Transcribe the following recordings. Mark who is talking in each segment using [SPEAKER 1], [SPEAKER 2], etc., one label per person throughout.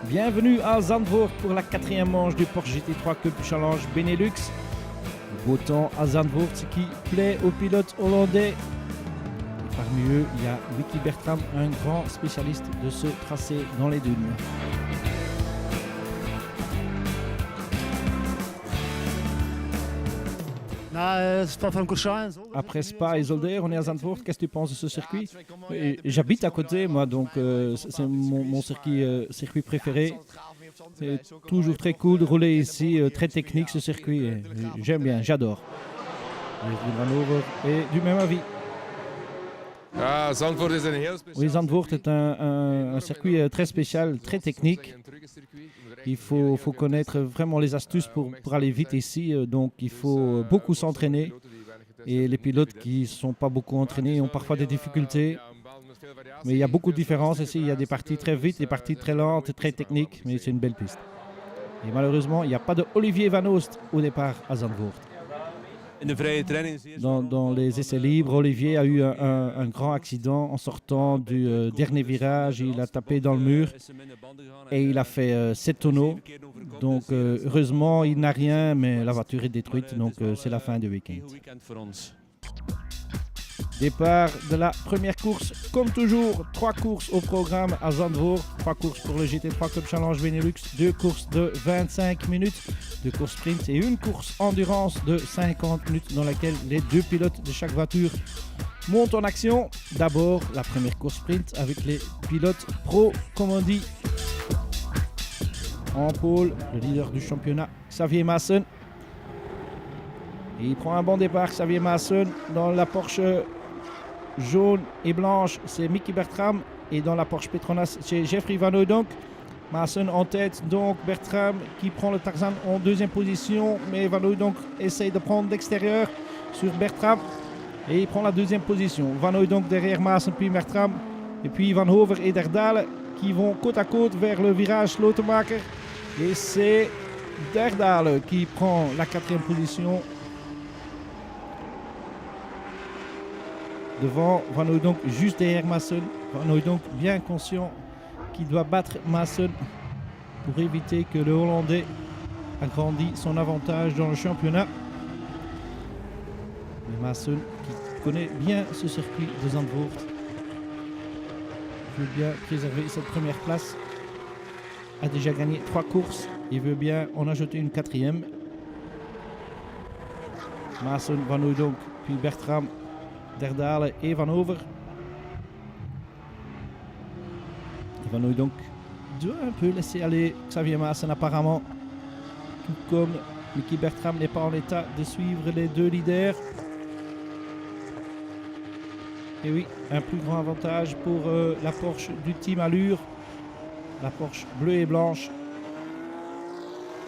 [SPEAKER 1] Bienvenue à Zandvoort pour la 4e manche du Porsche GT3 Cup Challenge Benelux. Beau temps à Zandvoort, ce qui plaît aux pilotes hollandais. Et parmi eux, il y a Wiki Bertram, un grand spécialiste de ce tracé dans les dunes. Après Spa et Zolder, on est à Zandvoort. Qu'est-ce que tu penses de ce circuit? J'habite à côté, moi, donc c'est mon circuit préféré. C'est toujours très cool de rouler ici, très technique ce circuit. J'aime bien, j'adore. Et du même avis. Oui, Zandvoort est un circuit très spécial, très technique. Il faut connaître vraiment les astuces pour aller vite ici, donc il faut beaucoup s'entraîner. Et les pilotes qui ne sont pas beaucoup entraînés ont parfois des difficultés. Mais il y a beaucoup de différences ici. Il y a des parties très vite, des parties très lentes, très techniques, mais c'est une belle piste. Et malheureusement, il n'y a pas de Olivier Van Oost au départ à Zandvoort. Dans les essais libres, Olivier a eu un grand accident en sortant du dernier virage. Il a tapé dans le mur et il a fait 7 tonneaux. Donc heureusement, il n'a rien, mais la voiture est détruite. Donc c'est la fin du week-end. Départ de la première course, comme toujours, 3 courses au programme à Zandvoort, 3 courses pour le GT3 Cup Challenge Benelux, 2 courses de 25 minutes, 2 courses sprint et une course endurance de 50 minutes dans laquelle les 2 pilotes de chaque voiture montent en action. D'abord, la première course sprint avec les pilotes pro, comme on dit. En pôle, le leader du championnat, Xavier Maassen. Et il prend un bon départ, Xavier Maassen, dans la Porsche jaune et blanche, c'est Mickey Bertram. Et dans la Porsche Petronas, c'est Jeffrey Van Hooydonk. Maassen en tête, donc Bertram qui prend le Tarzan en deuxième position. Mais Van Hooydonk essaye de prendre l'extérieur sur Bertram. Et il prend la deuxième position. Van Hooydonk derrière Maassen, puis Bertram. Et puis Van Hover et Derdale qui vont côte à côte vers le virage Slotenmaker. Et c'est Derdale qui prend la 4e position. Devant Van Hooydonk, juste derrière Maassen. Van Hooydonk bien conscient qu'il doit battre Maassen pour éviter que le Hollandais agrandisse son avantage dans le championnat. Mais Maassen, qui connaît bien ce circuit de Zandvoort, veut bien préserver cette première place. A déjà gagné 3 courses. Il veut bien en ajouter une 4e. Maassen, Van Hooydonk, puis Bertram, Derdale et Van Hover. Van Hooydonk doit un peu laisser aller Xavier Maassen apparemment. Tout comme Mickey Bertram n'est pas en état de suivre les 2 leaders. Et oui, un plus grand avantage pour la Porsche du Team Allure. La Porsche bleue et blanche.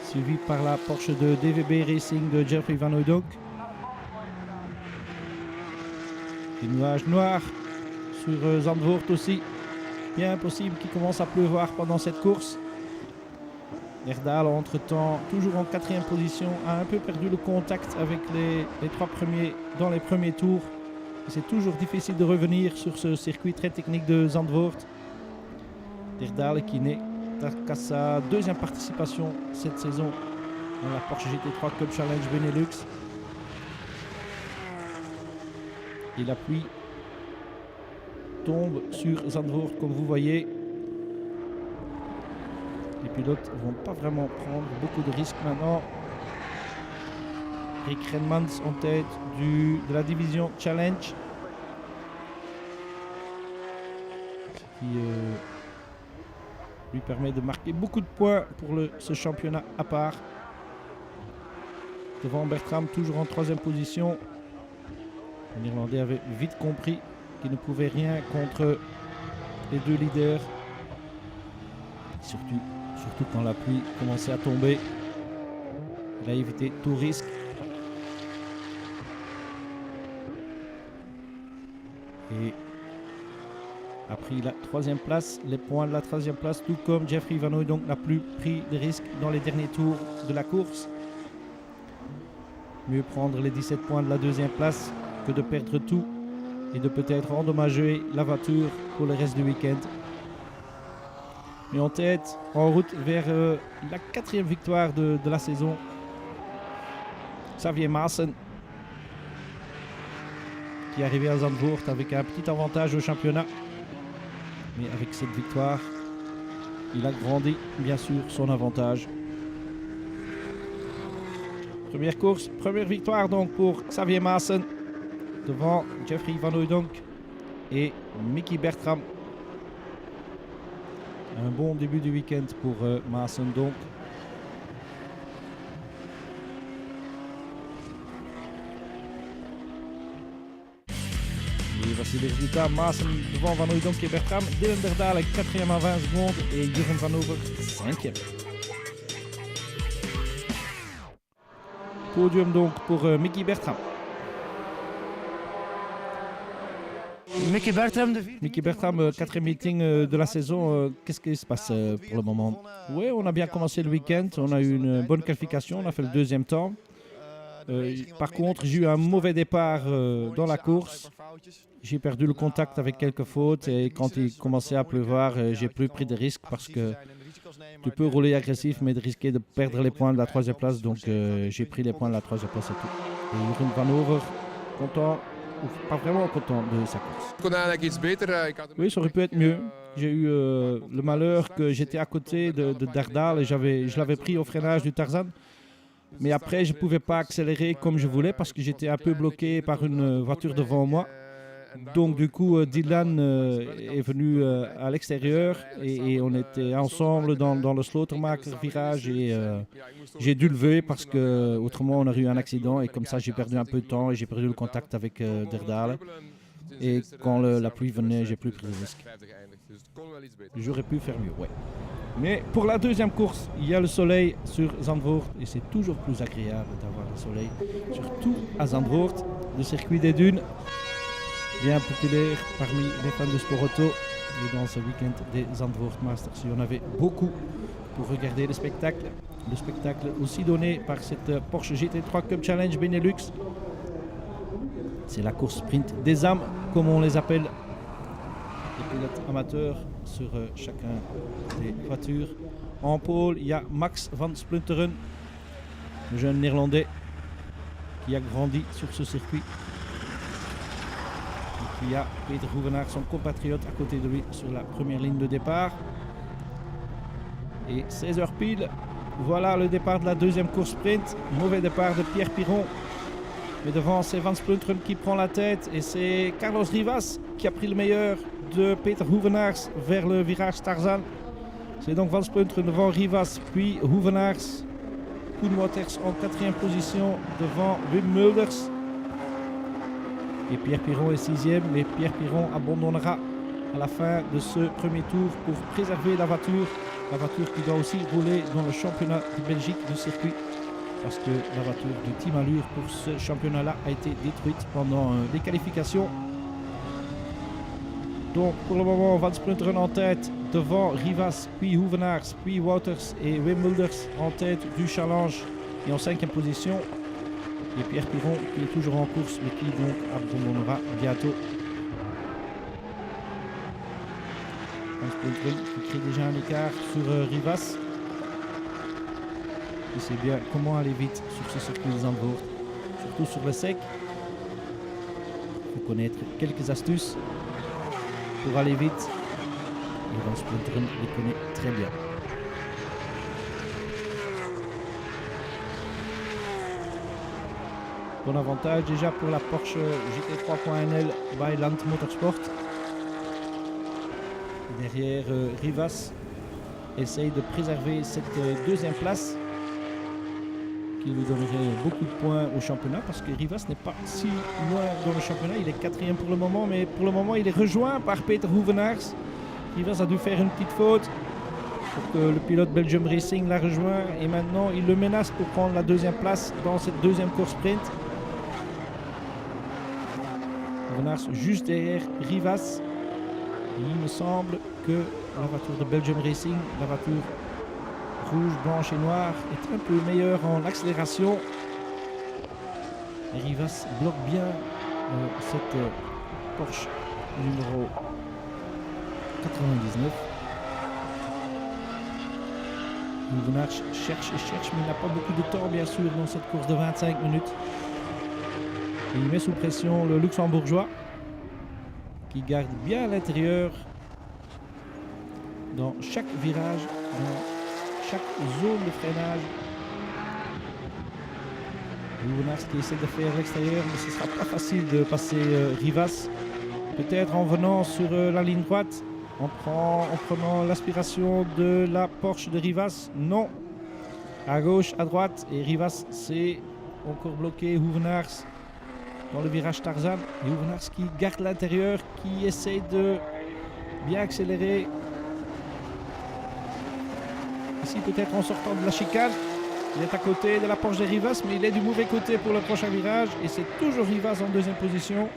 [SPEAKER 1] Suivie par la Porsche de DVB Racing de Jeffrey Van Hooydonk. Des nuages noirs sur Zandvoort aussi. Bien possible qu'il commence à pleuvoir pendant cette course. Derdale, entre-temps, toujours en 4e position, a un peu perdu le contact avec les 3 premiers dans les premiers tours. C'est toujours difficile de revenir sur ce circuit très technique de Zandvoort. Derdale qui n'est qu'à sa 2e participation cette saison dans la Porsche GT3 Cup Challenge Benelux. Et la pluie tombe sur Zandvoort comme vous voyez. Les pilotes ne vont pas vraiment prendre beaucoup de risques maintenant. Rick Renmans en tête de la division Challenge. Ce qui lui permet de marquer beaucoup de points pour ce championnat à part. Devant Bertram, toujours en 3e position. L'Irlandais avait vite compris qu'il ne pouvait rien contre les 2 leaders. Surtout quand la pluie commençait à tomber. Il a évité tout risque. Et a pris la 3e place, les points de la 3e place, tout comme Jeffrey Van Hooydonk n'a plus pris de risques dans les derniers tours de la course. Mieux prendre les 17 points de la 2e place que de perdre tout et de peut-être endommager la voiture pour le reste du week-end. mais en tête, en route vers la 4e victoire de la saison. Xavier Maassen, qui est arrivé à Zandvoort avec un petit avantage au championnat. Mais avec cette victoire, il a grandi, bien sûr, son avantage. Première course, première victoire donc pour Xavier Maassen devant Jeffrey Van Hooydonk et Mickey Bertram. Un bon début du week-end pour Maassen donc. Et voici les résultats. Maassen devant Van Hooydonk et Bertram. Dylan Derdale 4e à 20 secondes et Jeroen Van Over 5e. Podium donc pour Mickey Bertram.
[SPEAKER 2] Mickey Bertram,
[SPEAKER 1] Mickey Bertram, 4e meeting de la saison. Qu'est-ce qui se passe pour le moment? Oui, on a bien commencé le week-end. On a eu une bonne qualification. On a fait le 2e temps. Par contre, j'ai eu un mauvais départ dans la course. J'ai perdu le contact avec quelques fautes et quand il commençait à pleuvoir, j'ai plus pris de risques parce que tu peux rouler agressif mais de risquer de perdre les points de la 3e place. Donc j'ai pris les points de la 3e place et tout. Et Jeroen Van Over, content, ou pas vraiment content de sa course. Oui, ça aurait pu être mieux. J'ai eu le malheur que j'étais à côté de Derdale et je l'avais pris au freinage du Tarzan. Mais après, je ne pouvais pas accélérer comme je voulais parce que j'étais un peu bloqué par une voiture devant moi. Donc du coup, Dylan est venu à l'extérieur et on était ensemble dans le Slotermaker virage et j'ai dû lever parce que autrement on aurait eu un accident et comme ça j'ai perdu un peu de temps et j'ai perdu le contact avec Derdale. Et quand la pluie venait, j'ai plus pris de risque. J'aurais pu faire mieux, ouais. Mais pour la 2e course, il y a le soleil sur Zandvoort et c'est toujours plus agréable d'avoir le soleil, surtout à Zandvoort, le circuit des dunes, bien populaire parmi les fans de sport auto. Et dans ce week-end des Zandvoort Masters, il y en avait beaucoup pour regarder le spectacle. Le spectacle aussi donné par cette Porsche GT3 Cup Challenge Benelux. C'est la course sprint des âmes, comme on les appelle. Les pilotes amateurs sur chacun des voitures. En pôle, il y a Max van Splunteren, le jeune néerlandais qui a grandi sur ce circuit. Et puis il y a Peter Hoevenaars, son compatriote, à côté de lui sur la première ligne de départ. Et 16h pile, voilà le départ de la 2e course sprint. Mauvais départ de Pierre Piron. Mais devant, c'est Van Splunteren qui prend la tête et c'est Carlos Rivas qui a pris le meilleur de Peter Hoevenaars vers le virage Tarzan. C'est donc Van Splunteren devant Rivas, puis Hoevenaars. Koen Wouters en 4e position devant Wim Mulders. Et Pierre Piron est 6e, mais Pierre Piron abandonnera à la fin de ce premier tour pour préserver la voiture. La voiture qui doit aussi rouler dans le championnat de Belgique du circuit. Parce que la voiture de Team Allure pour ce championnat-là a été détruite pendant les qualifications. Donc pour le moment, Van Splunteren en tête devant Rivas, puis Hoevenaars, puis Wouters et Wim Mulders en tête du challenge et en 5e position. Et Pierre Piron qui est toujours en course mais qui donc abandonnera bientôt. Van Splunteren qui crée déjà un écart sur Rivas. Il sait bien comment aller vite sur ce circuit de Zandvoort, surtout sur le sec. Il faut connaître quelques astuces pour aller vite. Et Van Splunteren les connaît très bien. Bon avantage déjà pour la Porsche GT3.NL by Land Motorsport. Derrière, Rivas essaye de préserver cette 2e place qui lui donnerait beaucoup de points au championnat parce que Rivas n'est pas si loin dans le championnat. Il est 4e pour le moment, mais pour le moment il est rejoint par Peter Hoevenaars. Rivas a dû faire une petite faute pour que le pilote Belgium Racing l'a rejoint et maintenant il le menace pour prendre la 2e place dans cette 2e course sprint. Hoevenaars juste derrière Rivas. Il me semble que la voiture de Belgium Racing, la voiture rouge, blanche et noire, est un peu meilleure en accélération. Et Rivas bloque bien cette Porsche numéro 99. Ouvenard cherche et cherche, mais il n'a pas beaucoup de temps, bien sûr, dans cette course de 25 minutes. Et il met sous pression le Luxembourgeois, qui garde bien à l'intérieur dans chaque virage, dans chaque zone de freinage. Ouvenard qui essaie de faire l'extérieur, mais ce ne sera pas facile de passer Rivas. Peut-être en venant sur la ligne droite, en prenant l'aspiration de la Porsche de Rivas. Non. À gauche, à droite. Et Rivas, c'est encore bloqué. Ouvenard dans le virage Tarzan. Et Ouvenard qui garde l'intérieur, qui essaie de bien accélérer. Ici, peut-être en sortant de la chicane. Il est à côté de la Porsche de Rivas, mais il est du mauvais côté pour le prochain virage. Et c'est toujours Rivas en deuxième position.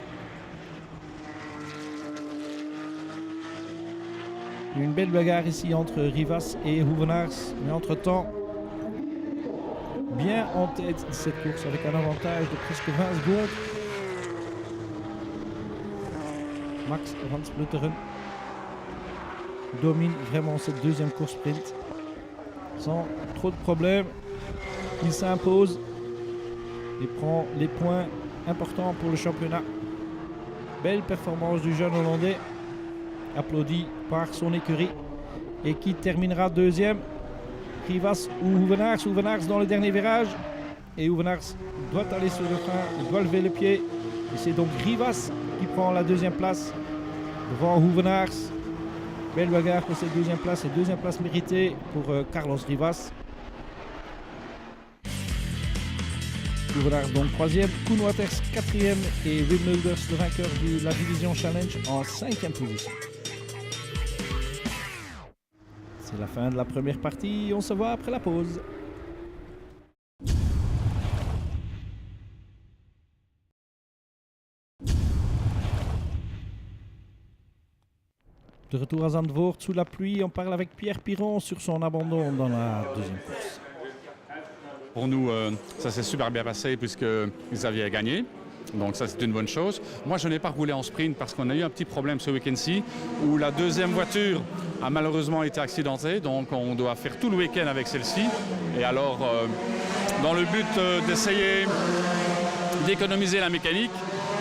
[SPEAKER 1] Une belle bagarre ici entre Rivas et Ouvenard. Mais entre-temps, bien en tête de cette course avec un avantage de presque 20 secondes. Max van Vleuten domine vraiment cette deuxième course sprint sans trop de problèmes. Il s'impose et prend les points importants pour le championnat. Belle performance du jeune Hollandais, applaudi par son écurie, et qui terminera deuxième. Rivas ou Ouvenard. Ouvenard dans le dernier virage, et Ouvenard doit aller sur le frein, il doit lever le pied, et c'est donc Rivas qui prend la deuxième place devant Ouvenard. Belle bagarre pour cette deuxième place, et deuxième place méritée pour Carlos Rivas. Ouvenard donc troisième, Koen Wauters quatrième et Wim Mulders, le vainqueur de la division Challenge, en cinquième position. C'est la fin de la première partie, on se voit après la pause. De retour à Zandvoort sous la pluie, on parle avec Pierre Piron sur son abandon dans la deuxième course.
[SPEAKER 3] Pour nous, ça s'est super bien passé puisque Xavier a gagné. Donc ça, c'est une bonne chose. Moi, je n'ai pas roulé en sprint parce qu'on a eu un petit problème ce week-end-ci où la deuxième voiture a malheureusement été accidentée. Donc on doit faire tout le week-end avec celle-ci. Et alors, dans le but d'essayer d'économiser la mécanique,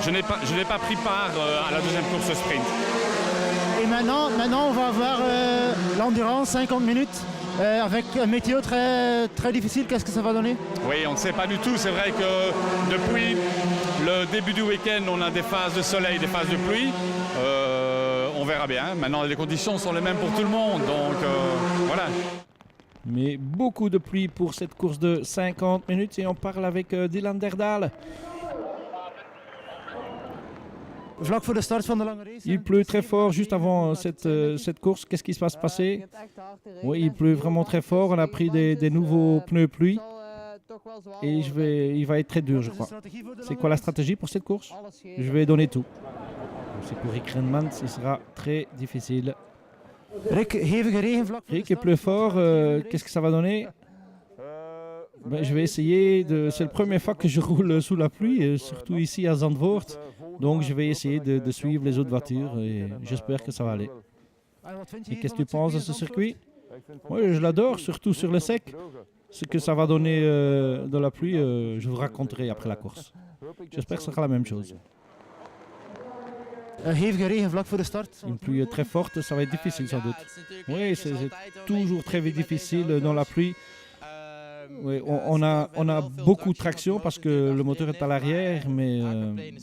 [SPEAKER 3] je n'ai pas pris part à la deuxième course sprint.
[SPEAKER 2] Et maintenant on va avoir l'endurance 50 minutes. Avec un météo très, très difficile, qu'est-ce que ça va donner?
[SPEAKER 3] Oui, on ne sait pas du tout. C'est vrai que depuis le début du week-end, on a des phases de soleil, des phases de pluie. On verra bien. Maintenant, les conditions sont les mêmes pour tout le monde. Donc, voilà.
[SPEAKER 1] Mais beaucoup de pluie pour cette course de 50 minutes. Et on parle avec Dylan Derdal. Il pleut très fort juste avant cette course. Qu'est-ce qui va se passer? Oui, il pleut vraiment très fort. On a pris des nouveaux pneus pluie. Et il va être très dur, je crois. C'est quoi la stratégie pour cette course? Je vais donner tout. C'est pour Rick Renman, ce sera très difficile. Rick, il pleut fort. Qu'est-ce que ça va donner? Je vais essayer c'est la première fois que je roule sous la pluie, surtout ici à Zandvoort. Donc je vais essayer de suivre les autres voitures et j'espère que ça va aller. Et qu'est-ce que tu penses de ce circuit? Oui, je l'adore, surtout sur le sec. Ce que ça va donner dans la pluie, je vous raconterai après la course. J'espère que ce sera la même chose. Une pluie très forte, ça va être difficile sans doute. Oui, c'est toujours très difficile dans la pluie. Oui, on a beaucoup de traction parce que le moteur est à l'arrière, mais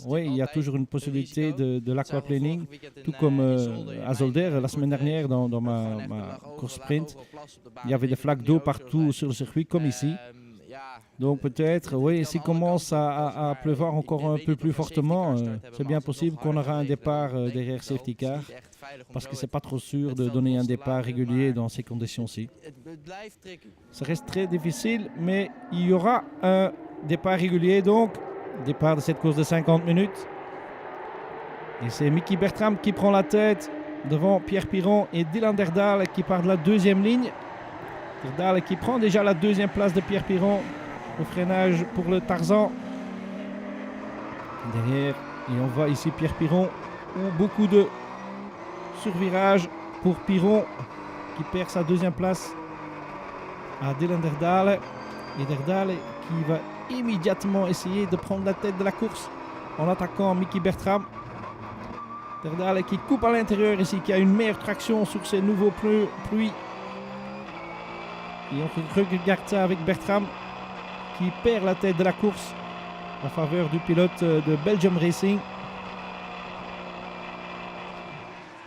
[SPEAKER 1] oui, il y a toujours une possibilité de l'aquaplaning, tout comme à Zolder la semaine dernière dans ma course sprint. Il y avait des flaques d'eau partout sur le circuit, comme ici. Donc peut-être, oui, s'il commence à pleuvoir encore un peu plus fortement, c'est bien possible qu'on aura un départ derrière safety car, parce que c'est pas trop sûr de donner un départ régulier dans ces conditions-ci. Ça reste très difficile, mais il y aura un départ régulier, donc départ de cette course de 50 minutes. Et c'est Mickey Bertram qui prend la tête devant Pierre Piron et Dylan Derdal qui part de la deuxième ligne. Derdal qui prend déjà la deuxième place de Pierre Piron au freinage pour le Tarzan. Derrière, et on voit ici Pierre Piron, où beaucoup de survirage pour Piron qui perd sa deuxième place. à Dylan Derdale. Et Derdale qui va immédiatement essayer de prendre la tête de la course en attaquant Mickey Bertram. Derdale qui coupe à l'intérieur ici, qui a une meilleure traction sur ses nouveaux pneus pluie. Et on regarde ça avec Bertram qui perd la tête de la course en faveur du pilote de Belgium Racing.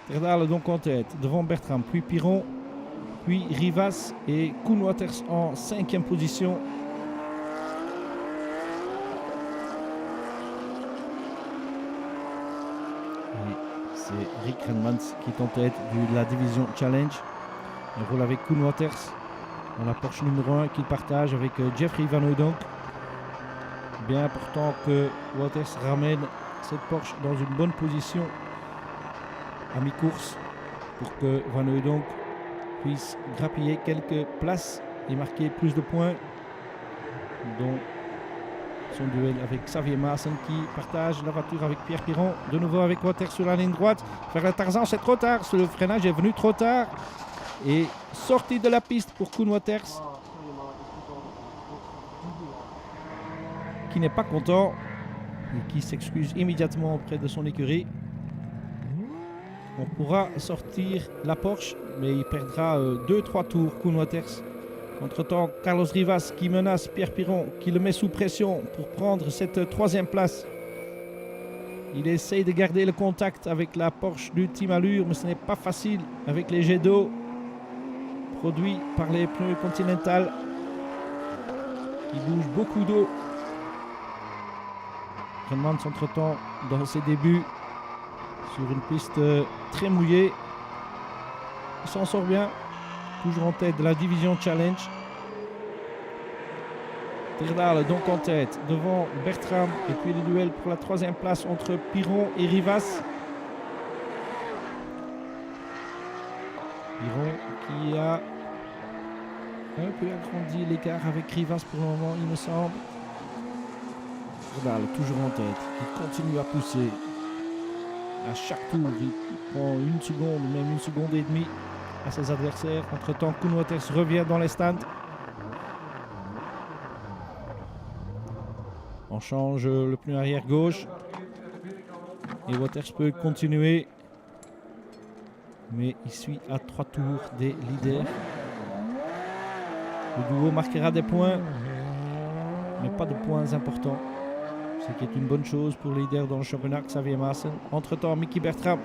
[SPEAKER 1] Derdale donc en tête, devant Bertram, puis Piron, puis Rivas et Koen Waters en 5e position. Et c'est Rick Renmans qui est en tête de la division Challenge. Il roule avec Koen Waters dans la Porsche numéro 1 qu'il partage avec Jeffrey Van Hooydonk. Bien important que Waters ramène cette Porsche dans une bonne position à mi-course pour que Van Hooydonk puisse grappiller quelques places et marquer plus de points, dont son duel avec Xavier Maassen qui partage la voiture avec Pierre Piron. De nouveau avec Waters sur la ligne droite. Faire le Tarzan, c'est trop tard. Le freinage est venu trop tard. Et sortie de la piste pour Koen Waters, qui n'est pas content et qui s'excuse immédiatement auprès de son écurie. On pourra sortir la Porsche, mais il perdra 2-3 tours, Koen Waters. Entre-temps, Carlos Rivas qui menace Pierre Piron, qui le met sous pression pour prendre cette 3e place. Il essaye de garder le contact avec la Porsche du Team Allure, mais ce n'est pas facile avec les jets d'eau produits par les pneus Continental qui bougent beaucoup d'eau. Renmans entre-temps dans ses débuts sur une piste très mouillée. Il s'en sort bien, toujours en tête de la division Challenge. Derdale donc en tête devant Bertram, et puis le duel pour la 3e place entre Piron et Rivas. Piron qui a un peu agrandi l'écart avec Rivas pour le moment, il me semble. Derdale toujours en tête, il continue à pousser. À chaque tour, il prend 1 seconde, même 1 seconde et demie à ses adversaires. Entre-temps, Koen Waters revient dans les stands. On change le pneu arrière gauche. Et Waters peut continuer. Mais il suit à 3 tours des leaders. Le duo marquera des points, mais pas de points importants. Ce qui est une bonne chose pour le leader dans le championnat, Xavier Maassen. Entre-temps, Mickey Bertram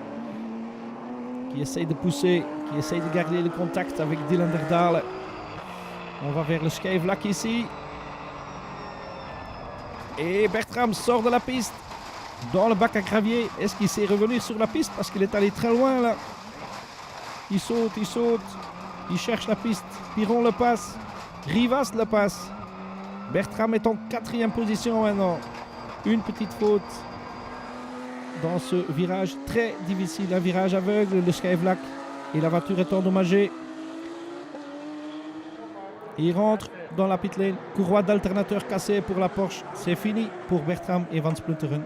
[SPEAKER 1] qui essaye de pousser, qui essaye de garder le contact avec Dylan Derdale. On va vers le Skyvlak ici. Et Bertram sort de la piste dans le bac à gravier. Est-ce qu'il sait revenir sur la piste parce qu'il est allé très loin là? Il saute, il cherche la piste. Piron le passe, Rivas le passe. Bertram est en 4e position maintenant. Une petite faute dans ce virage très difficile, un virage aveugle, le Skyvlak, et la voiture est endommagée. Il rentre dans la pit lane, courroie d'alternateur cassée pour la Porsche. C'est fini pour Bertram et Van Splunteren.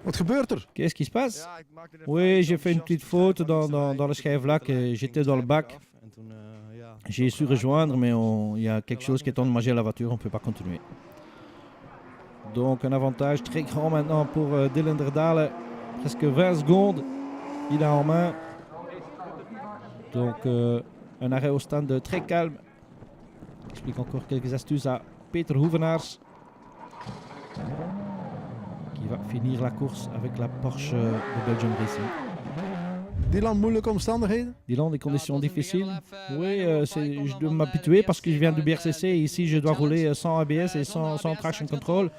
[SPEAKER 4] Wat gebeurt er?
[SPEAKER 1] Qu'est-ce qui se passe? Oui, j'ai fait une petite faute dans le Skyvlak. J'étais dans le bac. J'ai su rejoindre, mais il y a quelque chose qui est endommagé à la voiture. On ne peut pas continuer. Donc un avantage très grand maintenant pour Dylan Derdale. Presque 20 secondes. Il a en main. Donc un arrêt au stand très calme. J'explique encore quelques astuces à Peter Hoevenaars, qui va finir la course avec la Porsche de Belgium Racing.
[SPEAKER 4] Dylan, moeilijke omstandigheden?
[SPEAKER 1] Dylan, des conditions difficiles. Oui, je dois m'habituer parce que je viens du BRCC et ici je dois rouler sans ABS et sans traction control.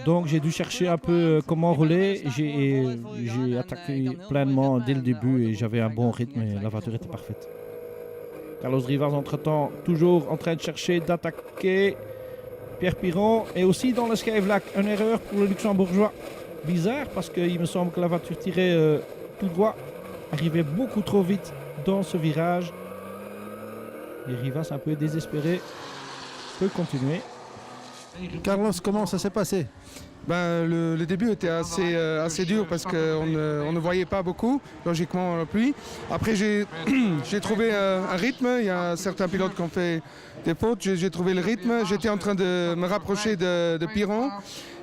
[SPEAKER 1] Donc j'ai dû chercher un peu comment rouler. J'ai attaqué pleinement dès le début et j'avais un bon rythme et la voiture était parfaite. Carlos Rivas entre-temps toujours en train de chercher d'attaquer Pierre Piron, et aussi dans le Skyvlak, une erreur pour le luxembourgeois. Bizarre parce qu'il me semble que la voiture tirait tout droit, arrivait beaucoup trop vite dans ce virage. Et Rivas un peu désespéré peut continuer.
[SPEAKER 4] Carlos, comment ça s'est passé?
[SPEAKER 5] Ben, le début était assez dur parce qu'on ne voyait pas beaucoup, logiquement, la pluie. Après, j'ai trouvé un rythme. Il y a certains pilotes qui ont fait des fautes. J'ai trouvé le rythme. J'étais en train de me rapprocher de Piron.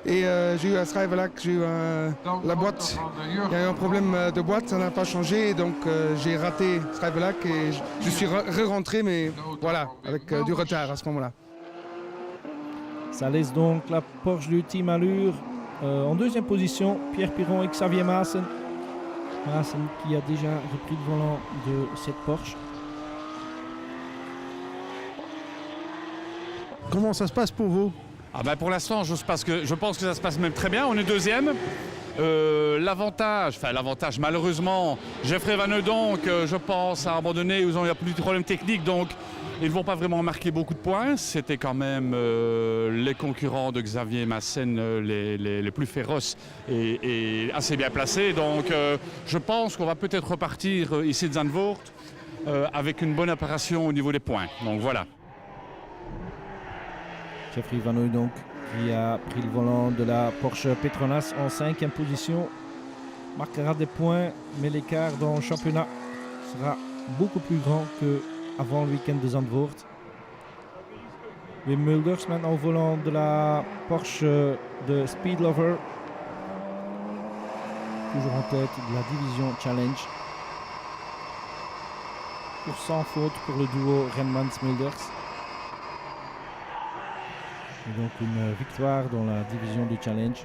[SPEAKER 5] Et j'ai eu un Strijvelac, j'ai eu la boîte. Il y a eu un problème de boîte, ça n'a pas changé. Donc j'ai raté Strijvelac et je suis re-rentré, mais voilà, avec du retard à ce moment-là.
[SPEAKER 1] Ça laisse donc la Porsche du Team Allure en deuxième position. Pierre Piron et Xavier Maassen. Maassen qui a déjà repris le volant de cette Porsche.
[SPEAKER 4] Comment ça se passe pour vous?
[SPEAKER 3] Ah ben pour l'instant, je pense que ça se passe même très bien. On est deuxième. L'avantage, malheureusement, Jeffrey Van Eudonk, je pense, a abandonné. Il n'y a plus de problèmes techniques, donc ils ne vont pas vraiment marquer beaucoup de points. C'était quand même les concurrents de Xavier Maassen les plus féroces et assez bien placés. Donc je pense qu'on va peut-être repartir ici de Zandvoort avec une bonne opération au niveau des points. Donc voilà.
[SPEAKER 1] Jeffrey Van Hooydonk qui a pris le volant de la Porsche Petronas en 5e position. Marquera des points, mais l'écart dans le championnat sera beaucoup plus grand qu'avant le week-end de Zandvoort. Wim Mulders maintenant au volant de la Porsche de Speed Lover. Toujours en tête de la division Challenge. Pour sans faute pour le duo Renmans-Mulders. Et donc une victoire dans la division du Challenge.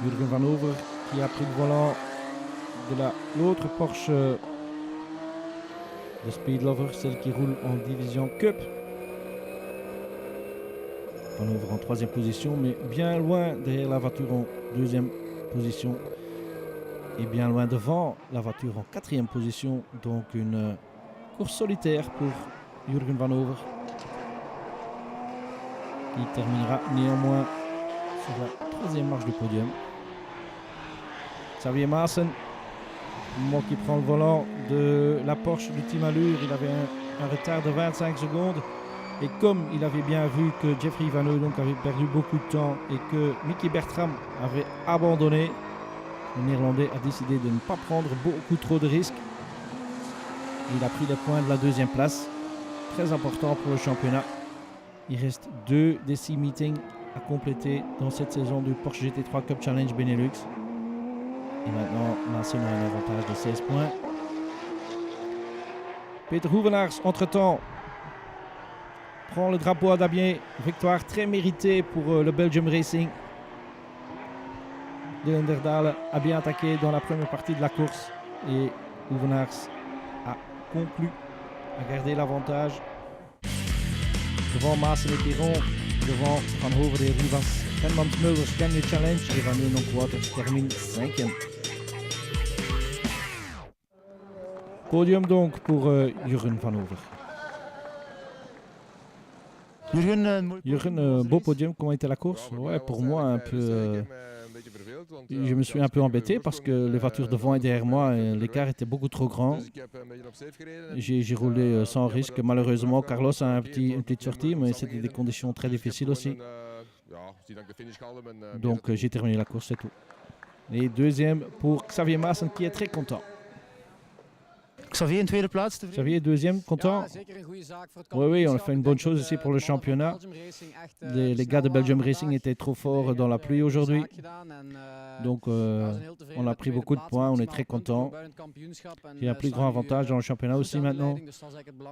[SPEAKER 1] Jürgen Van Over qui a pris le volant de l'autre Porsche de Speed Lover, celle qui roule en division Cup. Van Over en 3e position, mais bien loin derrière la voiture en 2e position. Et bien loin devant la voiture en 4e position. Donc une course solitaire pour Jürgen Van Over. Il terminera néanmoins sur la 3e marche du podium. Xavier Maassen, moi qui prend le volant de la Porsche du Team Allure, il avait un retard de 25 secondes. Et comme il avait bien vu que Jeffrey Van Hooydonk avait perdu beaucoup de temps et que Mickey Bertram avait abandonné, le Néerlandais a décidé de ne pas prendre beaucoup trop de risques. Il a pris les points de la 2e place, très important pour le championnat. Il reste 2 des 6 meetings à compléter dans cette saison du Porsche GT3 Cup Challenge Benelux. Et maintenant, Maassen a un avantage de 16 points. Peter Hoevenaars, entre-temps, prend le drapeau à damier. Victoire très méritée pour le Belgium Racing. Dylan Derdale a bien attaqué dans la première partie de la course. Et Hoevenaars a conclu à garder l'avantage devant Maassen et Piron, devant Van Hover et Rivas. Renmans-Mulders gagne le challenge et Van Hooydonk Waters termine 5e. Podium donc pour Jürgen Van Over. Jürgen, beau podium, comment était la course? Ouais, pour moi un peu... je me suis un peu embêté parce que les voitures devant et derrière moi, l'écart était beaucoup trop grand. J'ai roulé sans risque. Malheureusement, Carlos a une petite sortie, mais c'était des conditions très difficiles aussi. Donc j'ai terminé la course, c'est tout. Et 2e pour Xavier Maassen qui est très content.
[SPEAKER 2] Xavier in tweede plaats.
[SPEAKER 1] Xavier 2e, content? Oui, on a fait une bonne chose ici pour le championnat. Les gars de Belgium Racing étaient trop forts dans la pluie aujourd'hui. Donc on a pris beaucoup de points, on est très content. Il y a un plus grand avantage dans le championnat aussi maintenant.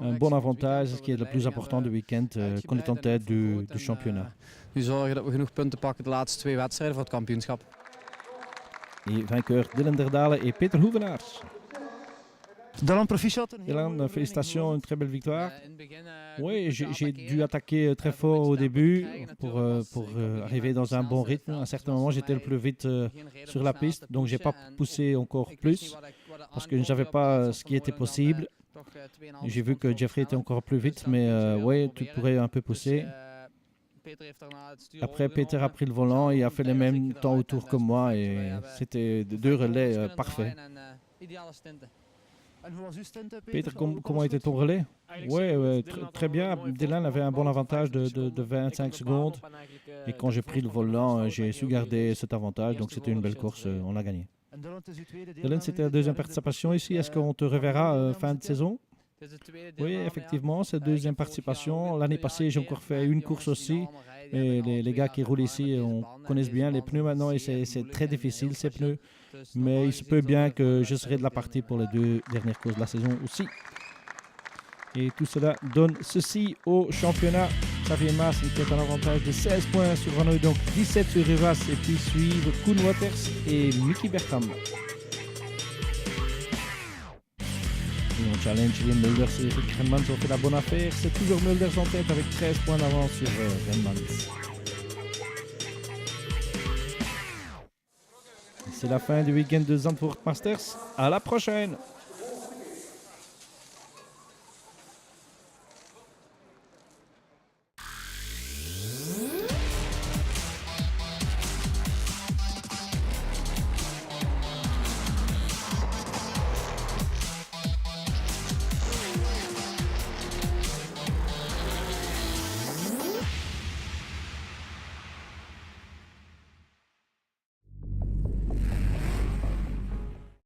[SPEAKER 1] Un bon avantage, ce qui est le plus important du week-end, qu'on est en tête du championnat.
[SPEAKER 6] Nu zorgen dat we genoeg punten pakken de laatste 2 wedstrijden voor het kampioenschap.
[SPEAKER 1] Et vainqueur Dylan Derdale et Peter Hoevenaars. Dylan, félicitations, une très belle victoire. Oui, j'ai dû attaquer très fort au début pour arriver dans un bon rythme. À un certain moment, j'étais le plus vite sur la piste, donc je n'ai pas poussé encore plus parce que je ne savais pas ce qui était possible. J'ai vu que Jeffrey était encore plus vite, mais oui, tu pourrais un peu pousser. Après, Peter a pris le volant et a fait le même temps autour que moi et c'était 2 relais parfaits. Peter, comment était ton relais? Oui, très bien. Dylan avait un bon avantage de 25 secondes. Et quand j'ai pris le volant, j'ai su garder cet avantage. Donc c'était une belle course, on a gagné. Dylan, c'était la deuxième participation ici. Est-ce qu'on te reverra fin de saison? Oui, effectivement, c'est la deuxième participation. L'année passée, j'ai encore fait une course aussi. Et les gars qui roulent ici, on connaît bien les pneus maintenant et c'est très difficile ces pneus. Mais il se peut bien que je serai de la partie pour les 2 dernières courses de la saison aussi. Et tout cela donne ceci au championnat. Xavier Maassen qui est un avantage de 16 points sur Van Ooy, donc 17 sur Rivas. Et puis suivent Koen Waters et Mickey Bertram. Et on challenge les Mulders et Rick Renmans ont fait la bonne affaire. C'est toujours Mulders en tête avec 13 points d'avance sur Renmans. C'est la fin du week-end de Zandvoort Masters. À la prochaine!